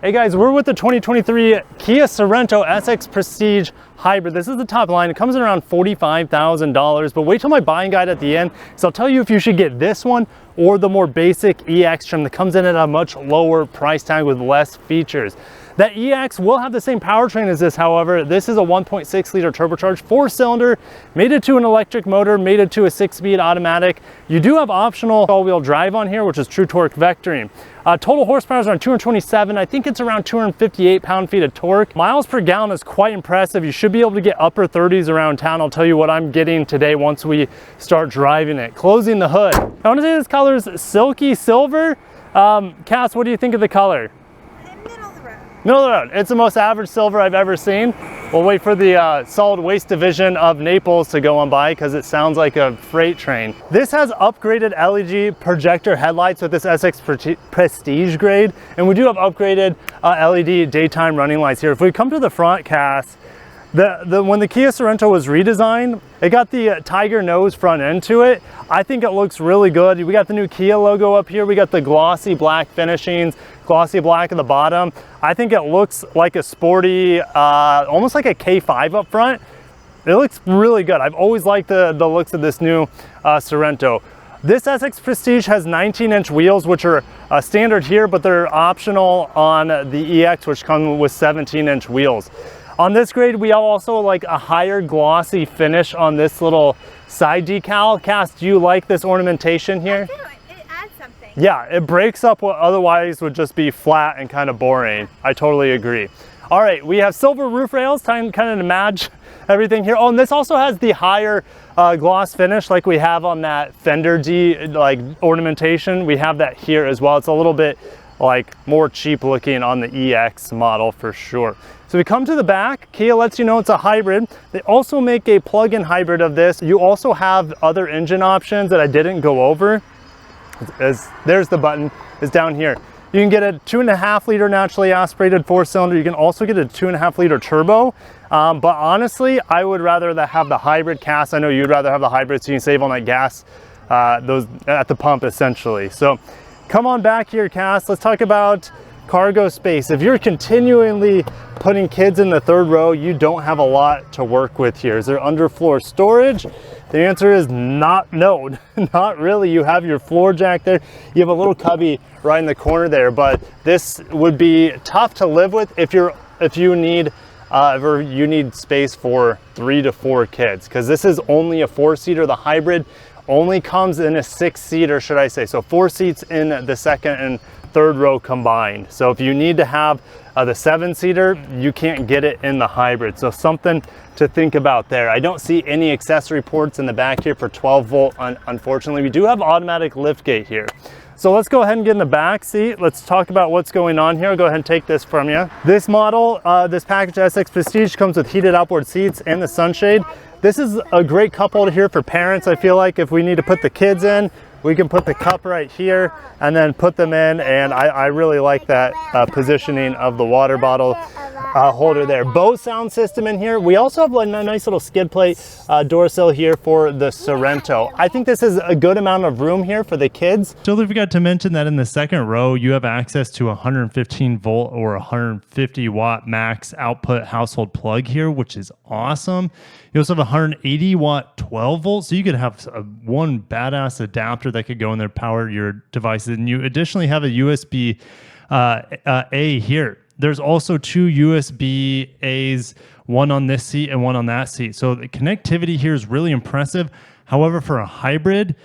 Hey guys, we're with the 2023 Kia Sorento SX Prestige Hybrid. This is the top line. It comes in around $45,000, but wait till my buying guide at the end, because I'll tell you if you should get this one or the more basic EX trim that comes in at a much lower price tag with less features. That EX will have the same powertrain as this, however. This is a 1.6 liter turbocharged 4-cylinder, mated to an electric motor, mated to a 6-speed automatic. You do have optional all-wheel drive on here, which is true torque vectoring. Total horsepower is around 227. I think it's around 258 pound-feet of torque. Miles per gallon is quite impressive. You should be able to get upper 30s around town. I'll tell you what I'm getting today once we start driving it. Closing the hood. I want to say this color is silky silver. Cass, what do you think of the color? Middle of the road. It's the most average silver I've ever seen. We'll wait for the solid waste division of Naples to go on by because it sounds like a freight train. This has upgraded LED projector headlights with this SX Prestige grade, and we do have upgraded LED daytime running lights here. If we come to the front, Cass, when the Kia Sorento was redesigned, it got the tiger nose front end to it. I think it looks really good. We got the new Kia logo up here. We got the glossy black finishings, glossy black at the bottom. I think it looks like a sporty, almost like a K5 up front. It looks really good. I've always liked the looks of this new Sorento. This SX Prestige has 19-inch wheels, which are standard here, but they're optional on the EX, which come with 17-inch wheels. On this grade, we also like a higher glossy finish on this little side decal. Cass, do you like this ornamentation here? I do. It adds something. Yeah, it breaks up what otherwise would just be flat and kind of boring. I totally agree. All right, we have silver roof rails, kind of to match everything here. Oh, and this also has the higher gloss finish like we have on that Fender D ornamentation. We have that here as well. It's a little bit like more cheap looking on the EX model for sure. So we come to the back. Kia lets you know it's a hybrid. They also make a plug-in hybrid of this. You also have other engine options that I didn't go over. There's the button, is down here. You can get a 2.5 liter naturally aspirated 4-cylinder. You can also get a 2.5 liter turbo. But honestly, I would rather have the hybrid. Cass, I know you'd rather have the hybrid so you can save on that gas those at the pump essentially. So come on back here, Cass. Let's talk about cargo space. If you're continually putting kids in the third row, you don't have a lot to work with here. Is there underfloor storage? The answer is no, not really. You have your floor jack there. You have a little cubby right in the corner there, but this would be tough to live with if you need space for 3 to 4 kids, because this is only a 4-seater. The hybrid only comes in a 6-seater, should I say. So 4 seats in the second and third row combined. So if you need to have the 7-seater, you can't get it in the hybrid. So something to think about there. I don't see any accessory ports in the back here for 12 volt, unfortunately. We do have automatic lift gate here. So let's go ahead and get in the back seat. Let's talk about what's going on here. I'll go ahead and take this from you. This model, this package SX Prestige comes with heated outboard seats and the sunshade. This is a great cup holder here for parents. I feel like if we need to put the kids in, we can put the cup right here and then put them in, and I really like that positioning of the water bottle holder there. Bose sound system in here. We also have a nice little skid plate door sill here for the Sorento. I think this is a good amount of room here for the kids. Totally forgot to mention that in the second row, you have access to 115 volt or 150 watt max output household plug here, which is awesome. You also have 180 watt 12 volts, so you could have one badass adapter that could go in there, power your devices. And you additionally have a USB A here. There's also 2 USB A's, one on this seat and one on that seat. So the connectivity here is really impressive. However, for a hybrid,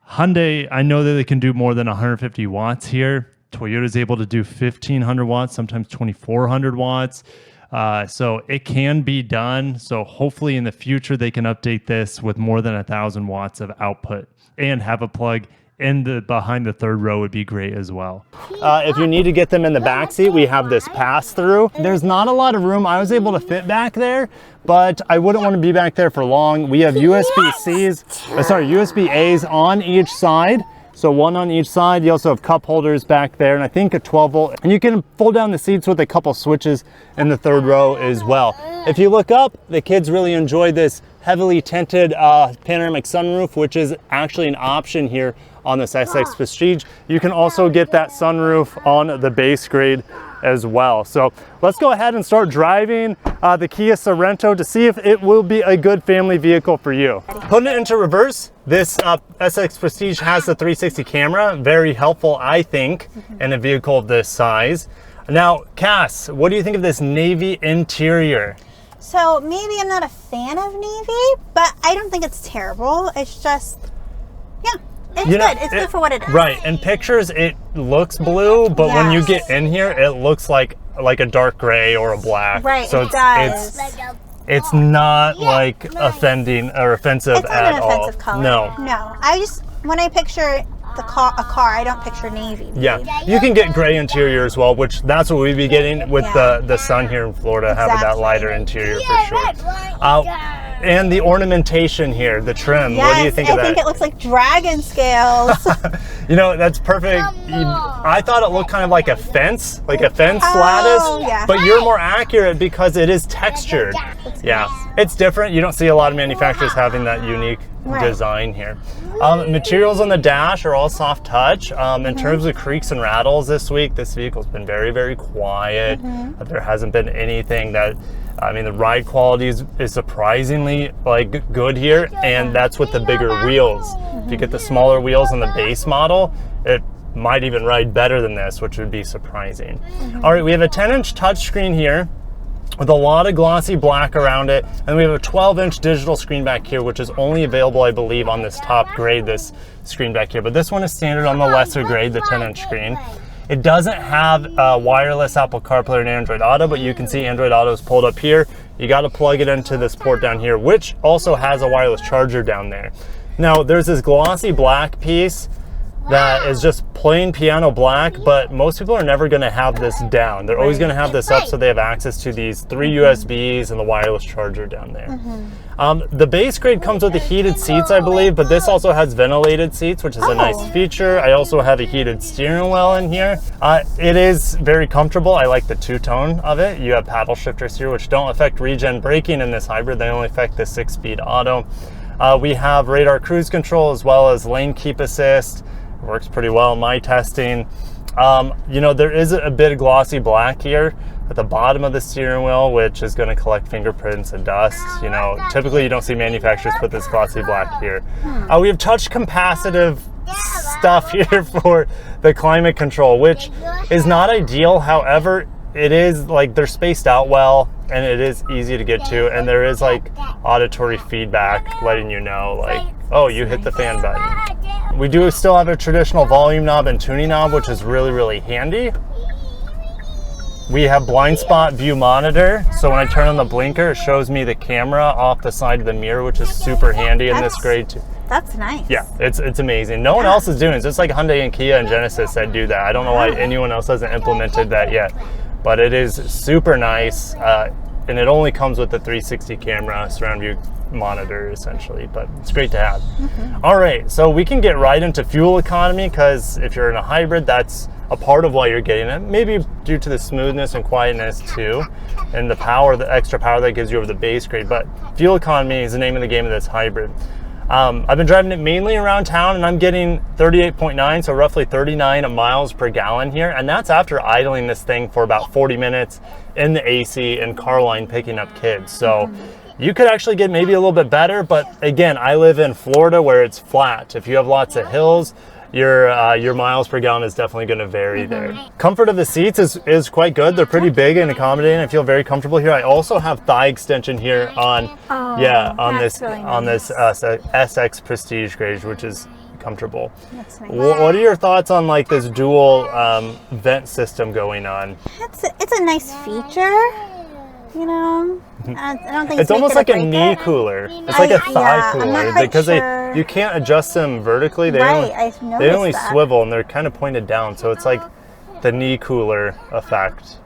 Hyundai, I know that they can do more than 150 watts here. Toyota is able to do 1,500 watts, sometimes 2,400 watts. So it can be done. So hopefully in the future, they can update this with more than 1,000 watts of output and have a plug in behind the third row would be great as well. If you need to get them in the back seat, we have this pass through. There's not a lot of room. I was able to fit back there, but I wouldn't want to be back there for long. We have USB A's on each side. So one on each side. You also have cup holders back there, and I think a 12 volt. And you can fold down the seats with a couple switches in the third row as well. If you look up, the kids really enjoy this heavily tinted panoramic sunroof, which is actually an option here on this SX Prestige. You can also get that sunroof on the base grade as well. So let's go ahead and start driving the Kia Sorento to see if it will be a good family vehicle for you. Putting it into reverse, this SX Prestige has the 360 camera, very helpful, I think, in a vehicle of this size. Now, Cass, what do you think of this navy interior? So maybe I'm not a fan of navy, but I don't think it's terrible. It's just, yeah, it's good. It's good for what it is. Right, in pictures it looks blue, but when you get in here, it looks like a dark gray or a black. Right, so it does. It's not like offending or offensive It's not at an all. offensive color. No. No, I just, when I picture a car, I don't picture navy. Yeah, you can get gray interior as well, which that's what we'd be getting with the sun here in Florida, having that lighter interior for sure. And the ornamentation here, the trim, Yes, what do you think of that? I think it looks like dragon scales. You know, that's perfect. I thought it looked kind of like a fence lattice, yeah. but you're more accurate because it is textured. Yeah, it's different. You don't see a lot of manufacturers having that unique design here. Materials on the dash are all soft touch. In terms of creaks and rattles this week, this vehicle's been very, very quiet. There hasn't been anything that, I mean, the ride quality is surprisingly like good here, and that's with the bigger wheels. If you get the smaller wheels on the base model, it might even ride better than this, which would be surprising. All right, we have a 10-inch touchscreen here with a lot of glossy black around it, and we have a 12-inch digital screen back here, which is only available, I believe, on this top grade, this screen back here, but this one is standard on the lesser grade, the 10-inch screen. It doesn't have wireless Apple CarPlay and Android Auto, but you can see Android Auto is pulled up here. You got to plug it into this port down here, which also has a wireless charger down there. Now, there's this glossy black piece that is just plain piano black, but most people are never going to have this down. They're always going to have this up so they have access to these 3 USBs and the wireless charger down there. The base grade comes with the heated seats, I believe, but this also has ventilated seats, which is a nice feature. I also have a heated steering wheel in here. It is very comfortable. I like the two-tone of it. You have paddle shifters here, which don't affect regen braking in this hybrid. They only affect the 6-speed auto. We have radar cruise control as well as lane keep assist. Works pretty well in my testing. You know, there is a bit of glossy black here at the bottom of the steering wheel, which is going to collect fingerprints and dust. You know, typically you don't see manufacturers put this glossy black here. We have touch capacitive stuff here for the climate control, which is not ideal. However, it is like they're spaced out well, and it is easy to get to, and there is like auditory feedback letting you know, like, oh, you hit the fan button. We do still have a traditional volume knob and tuning knob, which is really, really handy. We have blind spot view monitor, so when I turn on the blinker, it shows me the camera off the side of the mirror, which is super handy in this grade too. That's nice. Yeah, it's amazing. No one else is doing it. It's just like Hyundai and Kia and Genesis that do that. I don't know why anyone else hasn't implemented that yet, but it is super nice, and it only comes with the 360 camera surround view monitor essentially, but it's great to have. All right, so we can get right into fuel economy, because if you're in a hybrid, that's a part of why you're getting it, maybe due to the smoothness and quietness too, and the power, the extra power that gives you over the base grade. But fuel economy is the name of the game of this hybrid. I've been driving it mainly around town, and I'm getting 38.9, so roughly 39 miles per gallon here, and that's after idling this thing for about 40 minutes in the AC and car line picking up kids. So you could actually get maybe a little bit better, but again, I live in Florida where it's flat. If you have lots of hills, your miles per gallon is definitely going to vary there. Comfort of the seats is quite good. They're pretty big and accommodating. I feel very comfortable here. I also have thigh extension here on this SX Prestige grade, which is comfortable. That's nice. What are your thoughts on like this dual vent system going on? It's a nice feature. You know, I don't think it's almost like a knee cooler. It's like a thigh cooler because you can't adjust them vertically. They only swivel, and they're kind of pointed down, so it's like the knee cooler effect.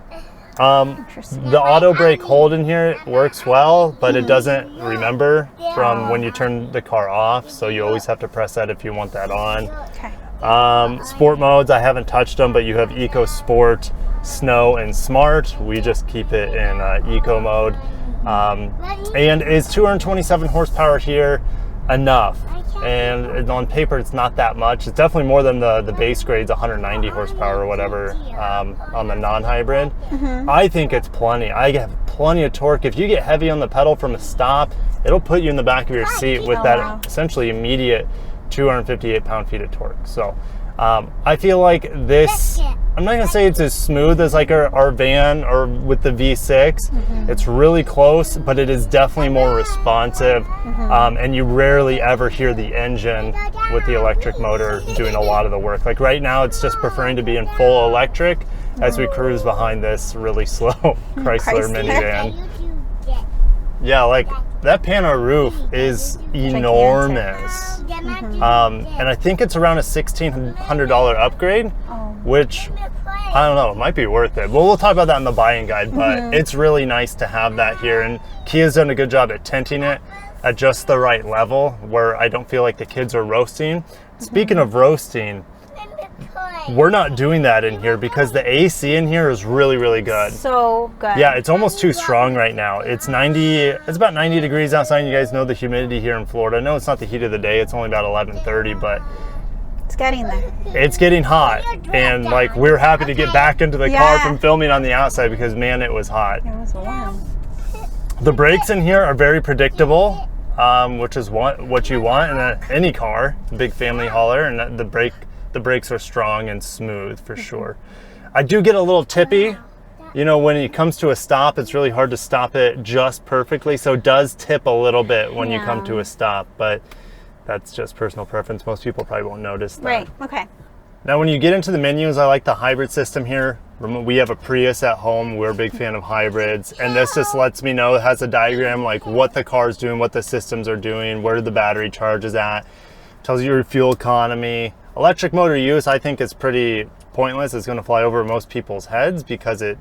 The auto brake hold in here works well, but it doesn't remember from when you turn the car off, so you always have to press that if you want that on. Okay. Sport modes, I haven't touched them, but you have Eco Sport, Snow, and Smart. We just keep it in Eco mode. And is 227 horsepower here enough? And on paper, it's not that much. It's definitely more than the base grade's 190 horsepower or whatever on the non-hybrid. I think it's plenty. I have plenty of torque. If you get heavy on the pedal from a stop, it'll put you in the back of your seat with that essentially immediate 258 pound-feet of torque. So I feel like this, I'm not gonna say it's as smooth as like our van or with the V6. It's really close, but it is definitely more responsive. And you rarely ever hear the engine with the electric motor doing a lot of the work. Like right now, it's just preferring to be in full electric as we cruise behind this really slow Chrysler minivan. Yeah, like that pano roof is enormous. And I think it's around a $1,600 upgrade, which I don't know, it might be worth it. Well, we'll talk about that in the buying guide, but it's really nice to have that here. And Kia's done a good job at tinting it at just the right level where I don't feel like the kids are roasting. Speaking of roasting, we're not doing that in here because the AC in here is really, really good. So good. Yeah, it's almost too strong right now. It's about 90 degrees outside. You guys know the humidity here in Florida. No, it's not the heat of the day. It's only about 11:30, but it's getting there. It's getting hot. And like, we're happy to get back into the car from filming on the outside because man, it was hot. It was warm. The brakes in here are very predictable, which is what you want in any car, big family hauler, and the brakes are strong and smooth for sure. I do get a little tippy. You know, when it comes to a stop, it's really hard to stop it just perfectly. So it does tip a little bit when you come to a stop, but that's just personal preference. Most people probably won't notice that. Right, okay. Now, when you get into the menus, I like the hybrid system here. We have a Prius at home. We're a big fan of hybrids. And this just lets me know, it has a diagram like what the car's doing, what the systems are doing, where the battery charge is at. Tells you your fuel economy. Electric motor use, I think, is pretty pointless. It's going to fly over most people's heads because it's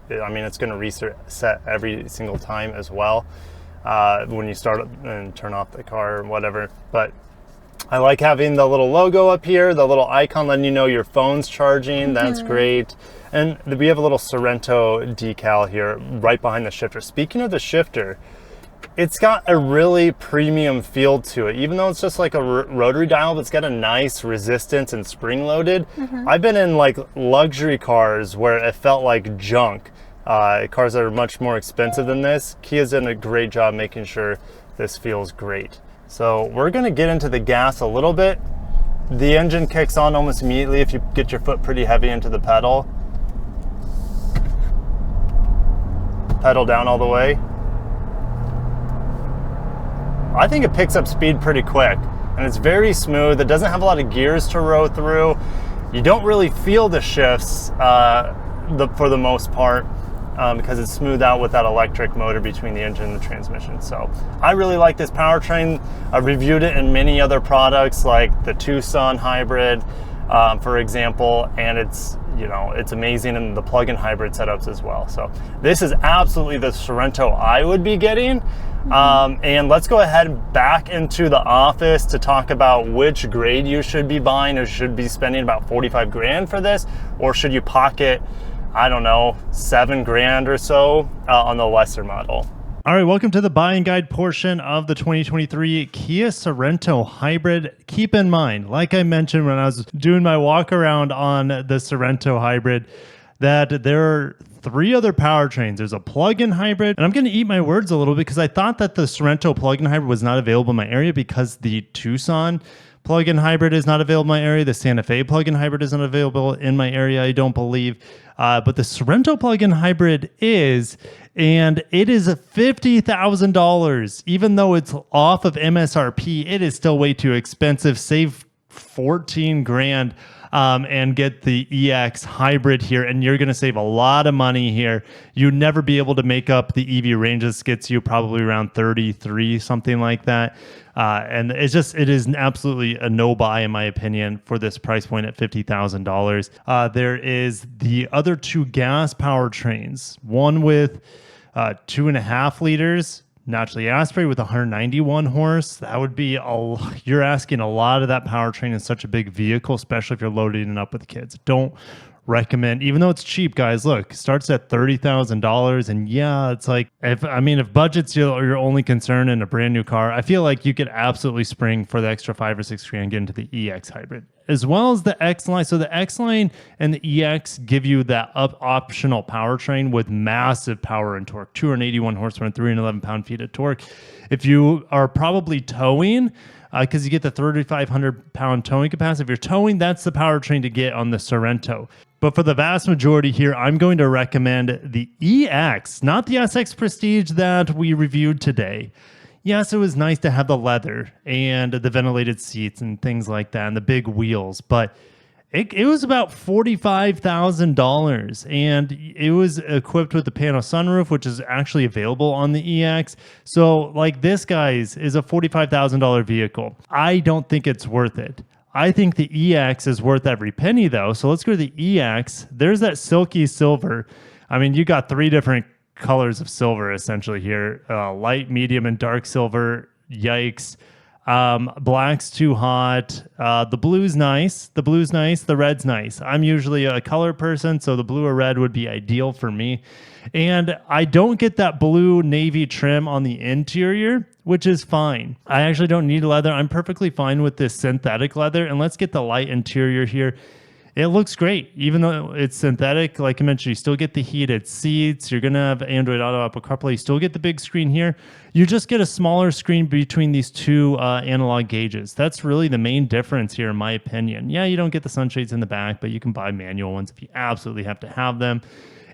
going to reset every single time as well when you start and turn off the car or whatever. But I like having the little logo up here, the little icon letting you know your phone's charging. That's great. And we have a little Sorento decal here right behind the shifter. Speaking of the shifter, it's got a really premium feel to it. Even though it's just like a rotary dial, it's got a nice resistance and spring loaded. I've been in like luxury cars where it felt like junk. Cars that are much more expensive than this. Kia's done a great job making sure this feels great. So we're gonna get into the gas a little bit. The engine kicks on almost immediately if you get your foot pretty heavy into the pedal. Pedal down all the way. I think it picks up speed pretty quick and it's very smooth. It doesn't have a lot of gears to row through. You don't really feel the shifts for the most part because it's smoothed out with that electric motor between the engine and the transmission. So I really like this powertrain. I've reviewed it in many other products like the Tucson Hybrid, for example, and it's amazing in the plug-in hybrid setups as well. So this is absolutely the Sorento I would be getting. And let's go ahead back into the office to talk about which grade you should be buying. Or should be spending about 45 grand for this, or should you pocket, I don't know, 7 grand or so on the lesser model. All right, welcome to the buying guide portion of the 2023 Kia Sorento Hybrid. Keep in mind, like I mentioned when I was doing my walk around on the Sorento Hybrid, that there are 3 other powertrains. There's a plug-in hybrid, and I'm going to eat my words a little bit because I thought that the Sorento plug-in hybrid was not available in my area because the Tucson plug-in hybrid is not available in my area. The Santa Fe plug-in hybrid isn't available in my area, I don't believe. But the Sorento plug-in hybrid is, and it is $50,000. Even though it's off of MSRP, it is still way too expensive. Save 14 grand. And get the EX hybrid here, and you're going to save a lot of money here. You'd never be able to make up the EV range. This gets you probably around 33, something like that. And it is absolutely a no buy, in my opinion, for this price point at $50,000. There is the other 2 gas powertrains, one with 2.5 liters, naturally aspirated with 191 horse. That would be you're asking a lot of that powertrain in such a big vehicle, especially if you're loading it up with kids. Don't recommend, even though it's cheap, guys. Look, starts at $30,000, and yeah, it's like if budget's your only concern in a brand new car, I feel like you could absolutely spring for the extra 5 or 6 grand, get into the EX hybrid as well as the X line. So the X line and the EX give you that optional powertrain with massive power and torque, 281 horsepower and 311 pound-feet of torque. If you are probably towing, because you get the 3,500 pound towing capacity. If you're towing, that's the powertrain to get on the Sorento. But for the vast majority here, I'm going to recommend the EX, not the SX Prestige that we reviewed today. Yes, it was nice to have the leather and the ventilated seats and things like that and the big wheels, but it was about $45,000, and it was equipped with the pano sunroof, which is actually available on the EX. So like this, guys, is a $45,000 vehicle. I don't think it's worth it. I think the EX is worth every penny, though. So let's go to the EX. There's that silky silver. I mean, you got 3 different colors of silver essentially here: light, medium, and dark silver. Yikes. Black's too hot. The blue's nice. The red's nice. I'm usually a color person, so the blue or red would be ideal for me. And I don't get that blue navy trim on the interior, which is fine. I actually don't need leather. I'm perfectly fine with this synthetic leather. And let's get the light interior here. It looks great, even though it's synthetic. Like I mentioned, you still get the heated seats. You're going to have Android Auto, Apple CarPlay. You still get the big screen here. You just get a smaller screen between these 2 analog gauges. That's really the main difference here, in my opinion. Yeah, you don't get the sunshades in the back, but you can buy manual ones if you absolutely have to have them.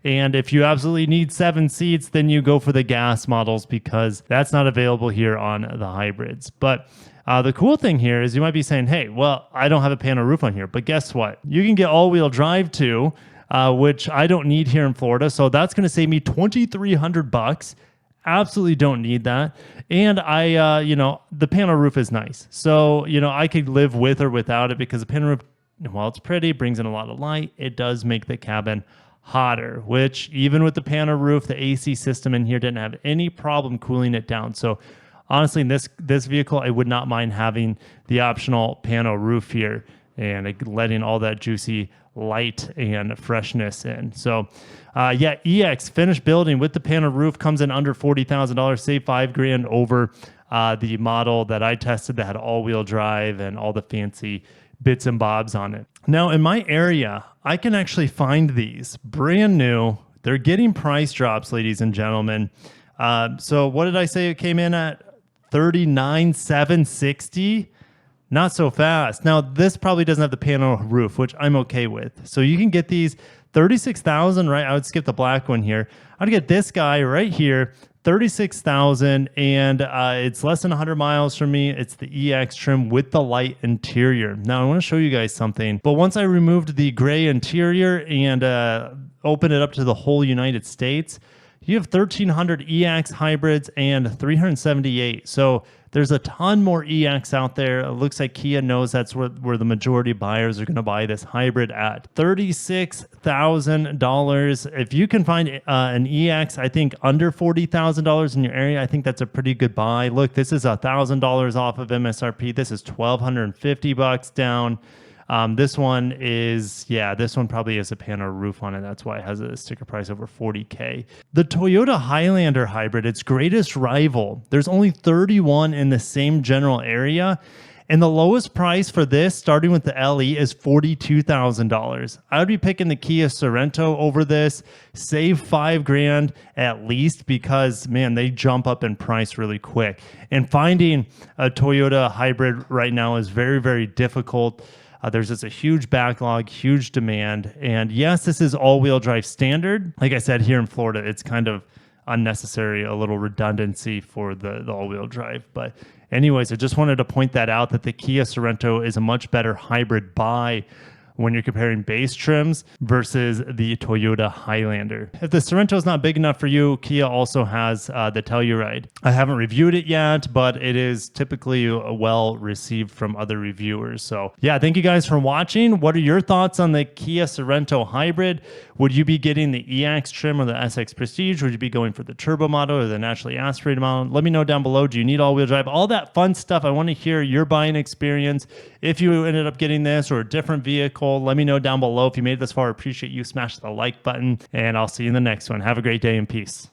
And if you absolutely need 7 seats, then you go for the gas models, because that's not available here on the hybrids. But the cool thing here is you might be saying, hey, well, I don't have a pano roof on here. But guess what? You can get all-wheel drive too, which I don't need here in Florida. So that's going to save me $2,300. Absolutely don't need that. And I, the pano roof is nice. So, I could live with or without it, because the pano roof, while it's pretty, brings in a lot of light, it does make the cabin hotter, which even with the pano roof, the AC system in here didn't have any problem cooling it down. So honestly, in this vehicle, I would not mind having the optional pano roof here and letting all that juicy light and freshness in. So EX finished building with the pano roof, comes in under $40,000, save $5 grand over the model that I tested that had all-wheel drive and all the fancy bits and bobs on it. Now, in my area, I can actually find these brand new. They're getting price drops, ladies and gentlemen. So what did I say it came in at? $39,760. Not so fast. Now, this probably doesn't have the pano roof, which I'm okay with. So you can get these $36,000, right? I would skip the black one here. I'd get this guy right here, $36,000, and it's less than 100 miles from me. It's the EX trim with the light interior. Now, I want to show you guys something. But once I removed the gray interior and opened it up to the whole United States, you have 1,300 EX hybrids and 378. So there's a ton more EX out there. It looks like Kia knows that's where the majority of buyers are going to buy this hybrid at. $36,000. If you can find an EX, I think under $40,000 in your area, I think that's a pretty good buy. Look, this is $1,000 off of MSRP. This is $1,250 down. This one probably has a pano roof on it. That's why it has a sticker price over $40K. The Toyota Highlander hybrid, its greatest rival. There's only 31 in the same general area. And the lowest price for this, starting with the LE, is $42,000. I would be picking the Kia Sorento over this. Save $5 grand at least, because, man, they jump up in price really quick. And finding a Toyota hybrid right now is very, very difficult. There's just a huge backlog, huge demand. And yes, this is all-wheel drive standard. Like I said, here in Florida, it's kind of unnecessary, a little redundancy for the all-wheel drive. But anyways, I just wanted to point that out, that the Kia Sorento is a much better hybrid buy when you're comparing base trims versus the Toyota Highlander. If the Sorento is not big enough for you, Kia also has the Telluride. I haven't reviewed it yet, but it is typically well received from other reviewers. So yeah, thank you guys for watching. What are your thoughts on the Kia Sorento Hybrid? Would you be getting the EX trim or the SX Prestige? Would you be going for the turbo model or the naturally aspirated model? Let me know down below. Do you need all-wheel drive? All that fun stuff. I want to hear your buying experience. If you ended up getting this or a different vehicle, wonderful. Let me know down below if you made it this far. I appreciate you. Smash the like button, and I'll see you in the next one. Have a great day and peace.